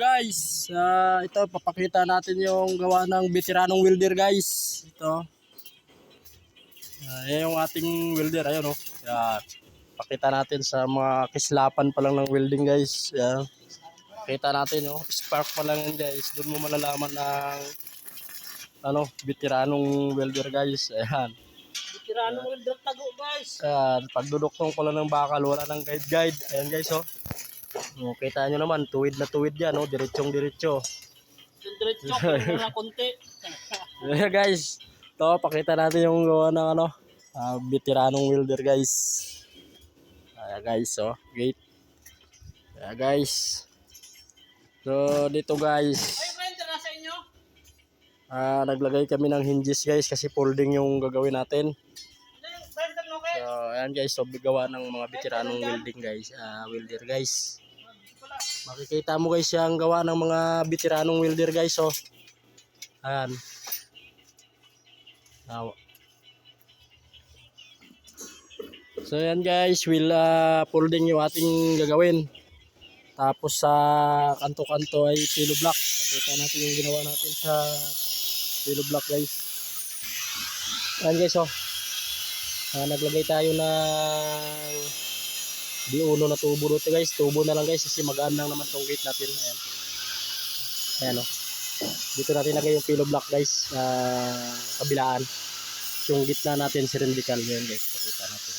Guys, ito papakita natin yung gawa ng veteranong welder guys. Ito. Yan yung ating welder, ayun oh. Yan. Pakita natin sa mga kislapan pa lang ng welding guys. Yan. Pakita natin oh, spark pa lang yan guys. Doon mo malalaman ng veteranong welder guys. Ayan. Veteranong welder tago guys. Ayan, pagduduktong ko lang ng bakal, wala nang guide. Ayan guys oh. Oh, kita nyo naman, tuwid na tuwid yan, oh, diretsong-diretso. Yung diretso, pero na konti. Yeah, guys, ito, pakita natin yung gawa ng veteranong welder guys. Ayan guys, oh, gate. Ayan guys. So, dito guys, Ay, grinder nasa inyo? naglagay kami ng hinges guys kasi folding yung gagawin natin. Ano yung grinder no kay? So, ayan guys, so gawa ng mga veteranong welding guys, welder guys. Makikita mo guys yung gawa ng mga veteranong welder guys oh. Ayan. So ayan guys, we'll folding yung ating gagawin. Tapos sa kanto-kanto ay pillow block. Pakita natin yung ginawa natin sa pillow block guys. Ayan guys oh. Naglagay tayo ng di-uno na tubo dito guys. Tubo na lang guys kasi magaan lang naman tong gate natin. Ayan. Ayan oh. Dito natin lagay yung pillow block guys. Kabilaan. Yung gitna natin cylindrical ngayon guys. Pakita natin.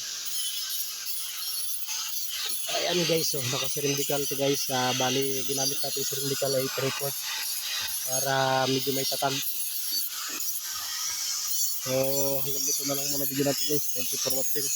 Ayan guys oh. Naka-cylindrical to guys. Bali ginamit natin cylindrical ay 3/4 para medyo may tatag. So hanggang dito na lang muna video natin guys. Thank you for watching.